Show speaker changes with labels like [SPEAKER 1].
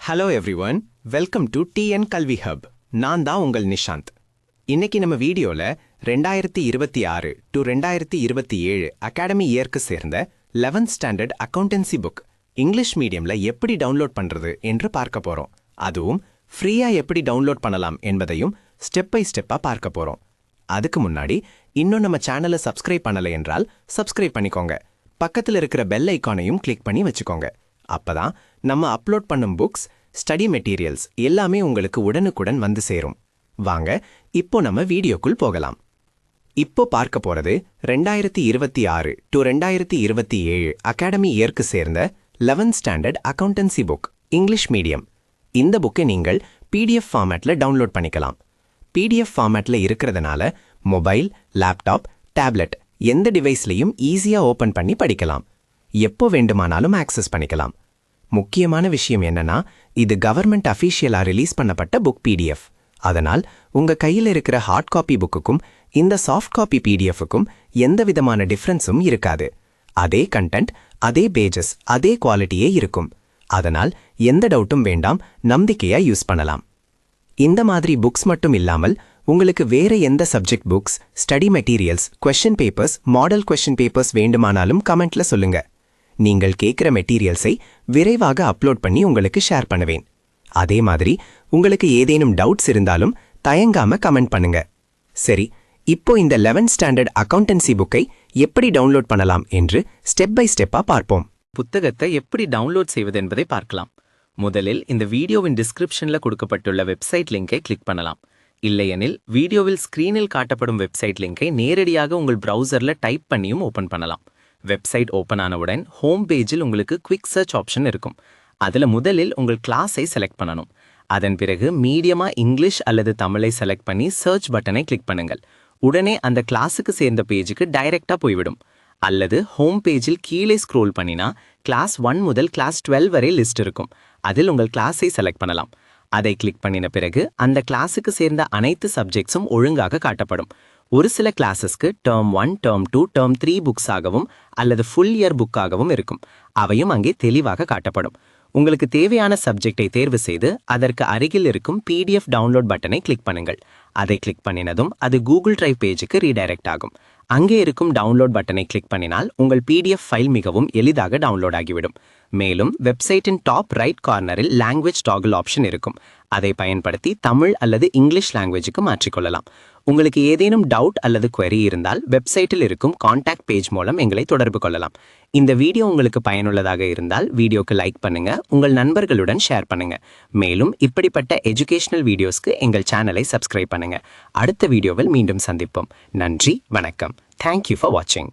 [SPEAKER 1] Hello everyone, welcome to TN கல்வி hub. நான் தான் உங்கள் நிஷாந்த். இன்னைக்கு நம்ம வீடியோவில் 2026 டு 2027 அகாடமி இயர்க்கு சேர்ந்த 11th standard accountancy book English மீடியமில் எப்படி டவுன்லோட் பண்ணுறது என்று பார்க்க போகிறோம். அதுவும் ஃப்ரீயாக எப்படி டவுன்லோட் பண்ணலாம் என்பதையும் ஸ்டெப் பை ஸ்டெப்பாக பார்க்க போகிறோம். அதுக்கு முன்னாடி இன்னும் நம்ம சேனலை சப்ஸ்கிரைப் பண்ணலை என்றால் சப்ஸ்கிரைப் பண்ணிக்கோங்க. பக்கத்தில் இருக்கிற பெல் ஐக்கானையும் கிளிக் பண்ணி வச்சுக்கோங்க. அப்பதான் நம்ம அப்லோட் பண்ணும் புக்ஸ், ஸ்டடி மெட்டீரியல்ஸ் எல்லாமே உங்களுக்கு உடனுக்குடன் வந்து சேரும். வாங்க இப்போ நம்ம வீடியோக்குள் போகலாம். இப்போ பார்க்க போறது 2026 டு 2027 அகாடமி இயர்க்கு சேர்ந்த 11th standard accountancy book English medium. இந்த புக்கை நீங்கள் PDF ஃபார்மேட்ல டவுன்லோட் பண்ணிக்கலாம். PDF ஃபார்மேட்ல இருக்கிறதுனால மொபைல், லேப்டாப், டேப்லெட் எந்த டிவைஸ்லையும் ஈஸியாக ஓப்பன் பண்ணி படிக்கலாம். எப்போ வேண்டுமானாலும் ஆக்சஸ் பண்ணிக்கலாம். முக்கியமான விஷயம் என்னன்னா, இது கவர்மெண்ட் அஃபீஷியலாக ரிலீஸ் பண்ணப்பட்ட புக் PDF. அதனால் உங்க கையில் இருக்கிற ஹார்ட் காப்பி புக்குக்கும் இந்த சாஃப்ட் காப்பி PDFக்கும் எந்த விதமான டிஃப்ரென்ஸும் இருக்காது. அதே கண்டென்ட், அதே பேஜஸ், அதே குவாலிட்டியே இருக்கும். அதனால் எந்த டவுட்டும் வேண்டாம், நம்பிக்கையா யூஸ் பண்ணலாம். இந்த மாதிரி புக்ஸ் மட்டும் இல்லாமல் உங்களுக்கு வேற எந்த subject books, study materials, question papers, model question papers வேண்டுமானாலும் கமெண்ட்ல சொல்லுங்க. நீங்கள் கேட்குற மெட்டீரியல்ஸை விரைவாக அப்லோட் பண்ணி உங்களுக்கு ஷேர் பண்ணுவேன். அதே மாதிரி உங்களுக்கு ஏதேனும் டவுட்ஸ் இருந்தாலும் தயங்காம கமெண்ட் பண்ணுங்க. சரி, இப்போ இந்த 11th ஸ்டாண்டர்ட் அக்கௌண்டன்சி புக்கை எப்படி டவுன்லோட் பண்ணலாம் என்று ஸ்டெப் பை ஸ்டெப்பா பார்ப்போம்.
[SPEAKER 2] புத்தகத்தை எப்படி டவுன்லோட் செய்வது என்பதை பார்க்கலாம். முதலில் இந்த வீடியோவின் டிஸ்கிரிப்ஷன்ல கொடுக்கப்பட்டுள்ள வெப்சைட் லிங்கை கிளிக் பண்ணலாம். இல்லையெனில் வீடியோவில் ஸ்கிரீனில் காட்டப்படும் வெப்சைட் லிங்கை நேரடியாக உங்கள் பிரவுசர்ல டைப் பண்ணியும் ஓபன் பண்ணலாம். வெப்சைட் ஓப்பன் ஆனவுடன் ஹோம் பேஜில் உங்களுக்கு குவிக் சர்ச் ஆப்ஷன் இருக்கும். அதில் முதலில் உங்கள் கிளாஸை செலக்ட் பண்ணணும். அதன் பிறகு மீடியமா இங்கிலீஷ் அல்லது தமிழை செலக்ட் பண்ணி சர்ச் பட்டனை கிளிக் பண்ணுங்கள். உடனே அந்த கிளாஸுக்கு சேர்ந்த பேஜுக்கு டைரக்டா போய்விடும். அல்லது ஹோம் பேஜில் கீழே ஸ்க்ரோல் பண்ணினா கிளாஸ் 1 முதல் கிளாஸ் 12 வரை லிஸ்ட் இருக்கும். அதில் உங்கள் கிளாஸை செலக்ட் பண்ணலாம். அதை கிளிக் பண்ணின பிறகு அந்த கிளாஸுக்கு சேர்ந்த அனைத்து சப்ஜெக்ட்ஸும் ஒழுங்காக காட்டப்படும். ஒரு சில கிளாஸஸ்க்கு டேர்ம் 1, டேர்ம் 2, டேர்ம் 3 புக்ஸாகவும் அல்லது ஃபுல் இயர் புக்காகவும் இருக்கும். அவையும் அங்கே தெளிவாக காட்டப்படும். உங்களுக்கு தேவையான சப்ஜெக்டை தேர்வு செய்து அதற்கு அருகில் இருக்கும் PDF டவுன்லோட் பட்டனை கிளிக் பண்ணுங்கள். அதை கிளிக் பண்ணினதும் அது கூகுள் டிரைவ் பேஜுக்கு ரீடைரக்ட் ஆகும். அங்கே இருக்கும் டவுன்லோட் பட்டனை கிளிக் பண்ணினால் உங்கள் PDF ஃபைல் மிகவும் எளிதாக டவுன்லோட் ஆகிவிடும். மேலும் வெப்சைட்டின் டாப் ரைட் கார்னரில் லாங்குவேஜ் டாகிள் ஆப்ஷன் இருக்கும். அதை பயன்படுத்தி தமிழ் அல்லது இங்கிலீஷ் லாங்குவேஜுக்கு மாற்றிக்கொள்ளலாம். உங்களுக்கு ஏதேனும் டவுட் அல்லது query இருந்தால் வெப்சைட்டில் இருக்கும் கான்டாக்ட் பேஜ் மூலம் எங்களை தொடர்பு கொள்ளலாம். இந்த வீடியோ உங்களுக்கு பயனுள்ளதாக இருந்தால் வீடியோக்கு லைக் பண்ணுங்க, உங்கள் நண்பர்களுடன் ஷேர் பண்ணுங்க. மேலும் இப்படிப்பட்ட எஜுகேஷனல் வீடியோஸ்க்கு எங்கள் சேனலை சப்ஸ்கிரைப் பண்ணுங்க. அடுத்த வீடியோவில் மீண்டும் சந்திப்போம். நன்றி, வணக்கம். Thank you for watching.